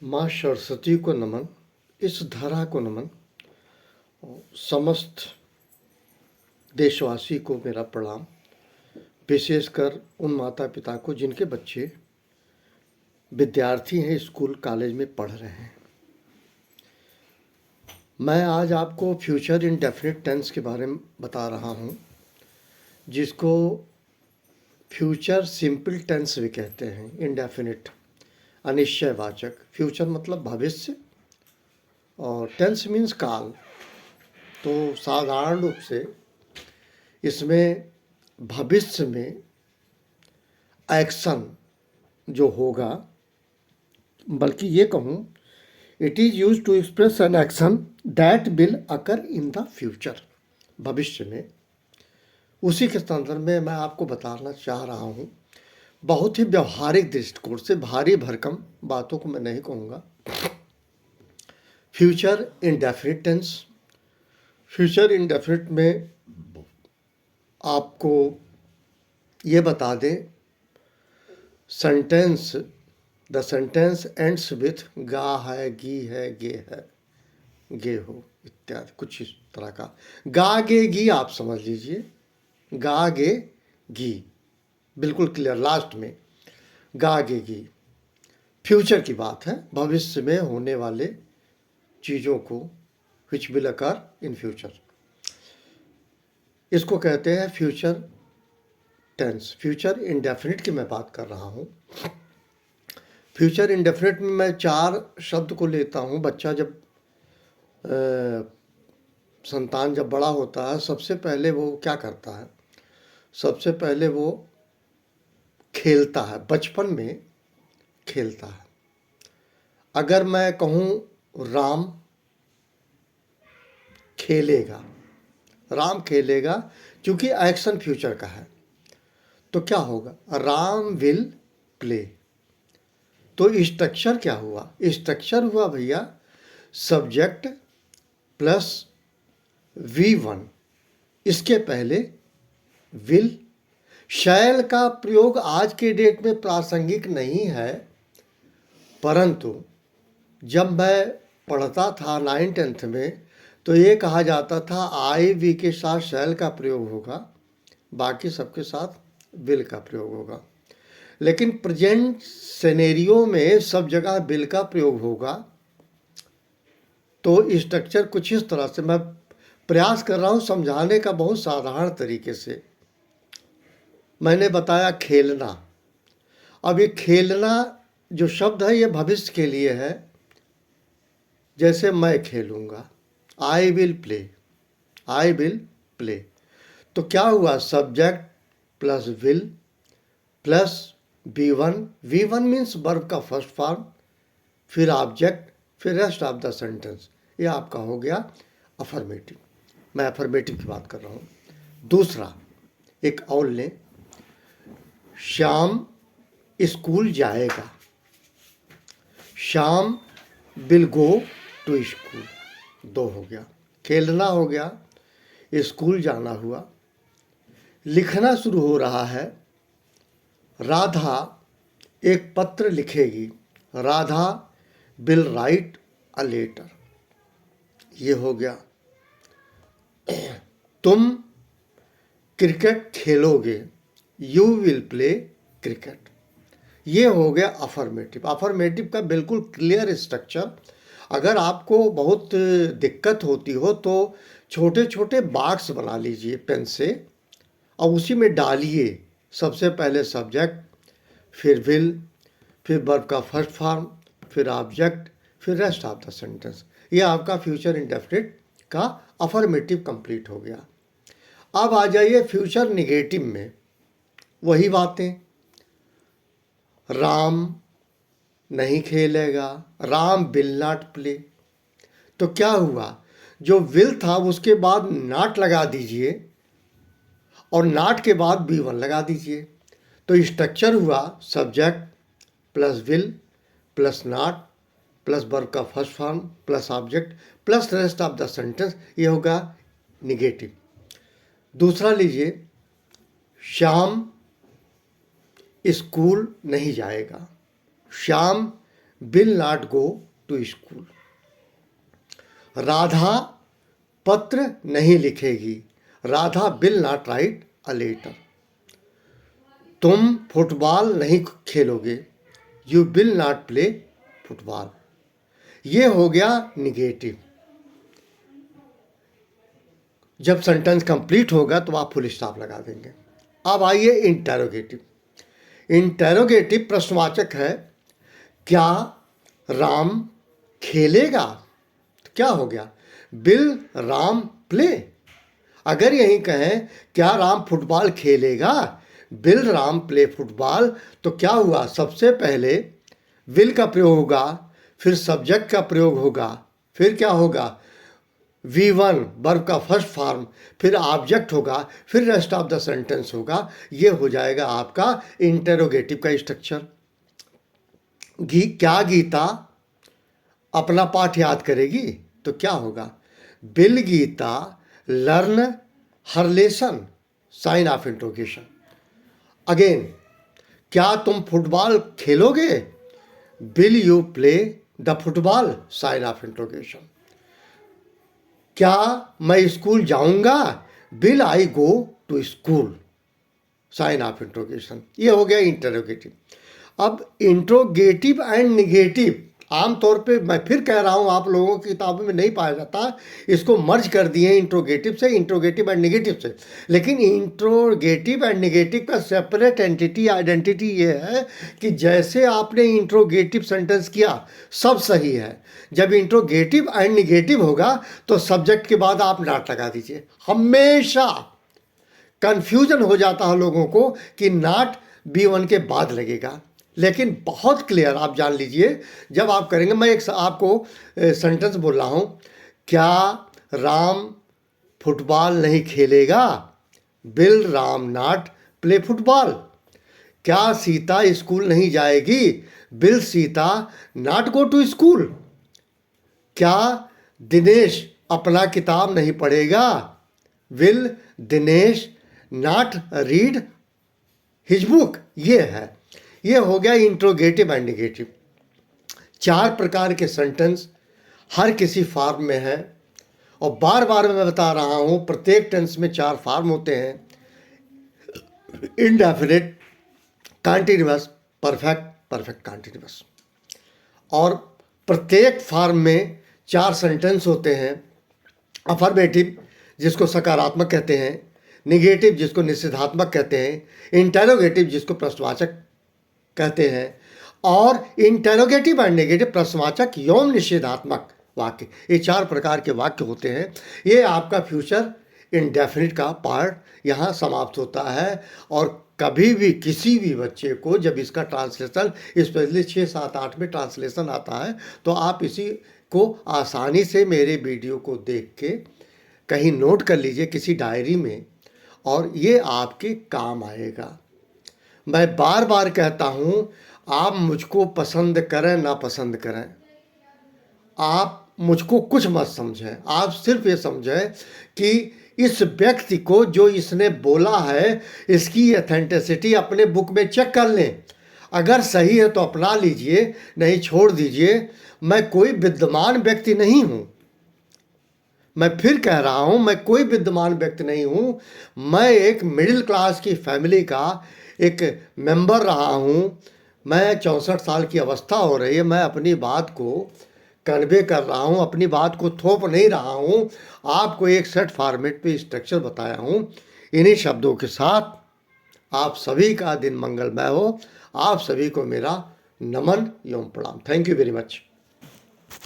माँ सरस्वती को नमन, इस धरा को नमन, समस्त देशवासी को मेरा प्रणाम। विशेषकर उन माता पिता को जिनके बच्चे विद्यार्थी हैं, स्कूल कॉलेज में पढ़ रहे हैं। मैं आज आपको फ्यूचर इंडेफिनिट टेंस के बारे में बता रहा हूँ, जिसको फ्यूचर सिंपल टेंस भी कहते हैं। इंडेफिनिट अनिश्चयवाचक, फ्यूचर मतलब भविष्य और टेंस मीन्स काल। तो साधारण रूप से इसमें भविष्य में एक्शन जो होगा, बल्कि ये कहूँ it is use to express an action that will occur in the future. भविष्य में, उसी के संदर्भ में मैं आपको बताना चाह रहा हूँ। बहुत ही व्यवहारिक दृष्टिकोण से, भारी भरकम बातों को मैं नहीं कहूँगा। Future indefinite tense. Future indefinite में आपको ये बता दें, sentence, the sentence ends with गा है, गी है, गे है, गे हो इत्यादि, कुछ इस तरह का। गा गे गी आप समझ लीजिए, गा गे गी बिल्कुल क्लियर। लास्ट में गा गे गी फ्यूचर की बात है, भविष्य में होने वाले चीज़ों को, which will occur in future. इसको कहते हैं फ्यूचर टेंस। फ्यूचर इंडेफिनिट की मैं बात कर रहा हूँ। फ्यूचर इंडेफिनिट में मैं 4 शब्द को लेता हूँ। बच्चा जब संतान जब बड़ा होता है, सबसे पहले वो क्या करता है? सबसे पहले वो खेलता है, बचपन में खेलता है। अगर मैं कहूँ राम खेलेगा, राम खेलेगा, क्योंकि एक्शन फ्यूचर का है, तो क्या होगा? Ram will play. तो स्ट्रक्चर क्या हुआ? स्ट्रक्चर हुआ भैया सब्जेक्ट प्लस V1, इसके पहले विल। शैल का प्रयोग आज के डेट में प्रासंगिक नहीं है, परंतु जब मैं पढ़ता था 9th-10th में, तो ये कहा जाता था आई वी के साथ शैल का प्रयोग होगा, बाकी सबके साथ विल का प्रयोग होगा। लेकिन प्रेजेंट सिनेरियो में सब जगह विल का प्रयोग होगा। तो स्ट्रक्चर कुछ इस तरह से मैं प्रयास कर रहा हूँ समझाने का, बहुत साधारण तरीके से। मैंने बताया खेलना। अब ये खेलना जो शब्द है, ये भविष्य के लिए है। जैसे मैं खेलूँगा, I will play, I will play. तो क्या हुआ? Subject plus will plus V1। V1 means verb का फर्स्ट फॉर्म, फिर ऑब्जेक्ट, फिर रेस्ट ऑफ द सेंटेंस। ये आपका हो गया अफर्मेटिव। मैं अफर्मेटिव की बात कर रहा हूँ। दूसरा एक और लें, श्याम स्कूल जाएगा। Shyam will go to school. 2 हो गया। खेलना हो गया, स्कूल जाना हुआ। लिखना शुरू हो रहा है। राधा एक पत्र लिखेगी। Radha will write a letter. ये हो गया। तुम क्रिकेट खेलोगे, यू विल प्ले क्रिकेट। ये हो गया अफर्मेटिव। अफर्मेटिव का बिल्कुल क्लियर स्ट्रक्चर। अगर आपको बहुत दिक्कत होती हो तो छोटे छोटे बॉक्स बना लीजिए पेन से, और उसी में डालिए सबसे पहले सब्जेक्ट, फिर विल, फिर वर्ब का फर्स्ट फॉर्म, फिर ऑब्जेक्ट, फिर रेस्ट ऑफ द सेंटेंस। ये आपका फ्यूचर इंडेफिनिट का अफर्मेटिव कंप्लीट हो गया। अब आ जाइए फ्यूचर निगेटिव में। वही बातें, राम नहीं खेलेगा, राम विल नॉट प्ले। तो क्या हुआ? जो विल था उसके बाद नॉट लगा दीजिए, और नॉट के बाद V1 लगा दीजिए। तो स्ट्रक्चर हुआ subject plus will plus not plus verb का first form plus object plus rest of the sentence. ये होगा निगेटिव। दूसरा लीजिए, श्याम स्कूल नहीं जाएगा। Shyam will not go to school. Radha पत्र नहीं लिखेगी, Radha will not write a letter. तुम फुटबॉल नहीं खेलोगे, you will not play football. ये हो गया निगेटिव। जब सेंटेंस कंप्लीट होगा तो आप फुल स्टॉप लगा देंगे। अब आइए इंटेरोगेटिव। इंटेरोगेटिव प्रश्नवाचक है। क्या राम खेलेगा? तो क्या हो गया? Will Ram play. अगर यही कहें क्या राम फुटबॉल खेलेगा, विल राम प्ले फुटबॉल, तो क्या हुआ? सबसे पहले विल का प्रयोग होगा, फिर सब्जेक्ट का प्रयोग होगा, फिर क्या होगा? V1 वर्ब का फर्स्ट फॉर्म, फिर ऑब्जेक्ट होगा, फिर रेस्ट ऑफ द सेंटेंस होगा। ये हो जाएगा आपका इंटेरोगेटिव का स्ट्रक्चर। क्या गीता अपना पाठ याद करेगी? तो क्या होगा? Will Geeta learn her lesson, sign of interrogation. Again, क्या तुम फुटबॉल खेलोगे? Will you play the football, sign of interrogation. क्या मैं स्कूल जाऊंगा? Will I go to school, sign of interrogation. ये हो गया इंटरोगेटिव। अब इंट्रोगेटिव एंड निगेटिव आमतौर पे मैं फिर कह रहा हूँ आप लोगों की किताबों में नहीं पाया जाता। इसको मर्ज कर दिए इंट्रोगेटिव से, इंट्रोगेटिव एंड निगेटिव से। लेकिन इंट्रोगेटिव एंड निगेटिव का सेपरेट एंटिटी आइडेंटिटी ये है कि जैसे आपने इंट्रोगेटिव सेंटेंस किया सब सही है। जब इंट्रोगेटिव एंड निगेटिव होगा तो सब्जेक्ट के बाद आप नॉट लगा दीजिए। हमेशा कंफ्यूजन हो जाता है लोगों को कि नॉट B1 के बाद लगेगा, लेकिन बहुत क्लियर आप जान लीजिए जब आप करेंगे। मैं एक आपको सेंटेंस बोल रहा हूँ। क्या राम फुटबॉल नहीं खेलेगा? Will Ram not play football. क्या सीता स्कूल नहीं जाएगी? Will Sita not go to school. क्या दिनेश अपना किताब नहीं पढ़ेगा? Will Dinesh not read his book. ये हो गया इंट्रोगेटिव एंड निगेटिव। 4 प्रकार के सेंटेंस हर किसी फॉर्म में है, और बार बार मैं बता रहा हूँ प्रत्येक टेंस में 4 फॉर्म होते हैं। Indefinite, continuous, perfect, perfect continuous. और प्रत्येक फॉर्म में 4 सेंटेंस होते हैं। अफर्मेटिव जिसको सकारात्मक कहते हैं, निगेटिव जिसको निषेधात्मक कहते हैं, इंटेरोगेटिव जिसको प्रश्नवाचक कहते हैं, और इंटेरोगेटिव एंड नेगेटिव प्रश्नवाचक एवं निषेधात्मक वाक्य। ये 4 प्रकार के वाक्य होते हैं। ये आपका फ्यूचर इंडेफिनिट का पार्ट यहाँ समाप्त होता है। और कभी भी किसी भी बच्चे को जब इसका ट्रांसलेशन, स्पेशली 6, 7, 8 में ट्रांसलेशन आता है, तो आप इसी को आसानी से मेरे वीडियो को देख के कहीं नोट कर लीजिए किसी डायरी में, और ये आपके काम आएगा। मैं बार बार कहता हूँ, आप मुझको पसंद करें ना पसंद करें, आप मुझको कुछ मत समझें। आप सिर्फ ये समझें कि इस व्यक्ति को जो इसने बोला है इसकी ऑथेंटिसिटी अपने बुक में चेक कर लें। अगर सही है तो अपना लीजिए, नहीं छोड़ दीजिए। मैं कोई विद्यमान व्यक्ति नहीं हूँ। मैं फिर कह रहा हूँ, मैं कोई विद्यमान व्यक्ति नहीं हूँ। मैं एक मिडिल क्लास की फैमिली का एक मेंबर रहा हूँ। मैं 64 साल की अवस्था हो रही है। मैं अपनी बात को कन्वे कर रहा हूँ, अपनी बात को थोप नहीं रहा हूँ। आपको एक सेट फॉर्मेट पे स्ट्रक्चर बताया हूँ। इन्हीं शब्दों के साथ आप सभी का दिन मंगलमय हो। आप सभी को मेरा नमन एवं प्रणाम। Thank you very much.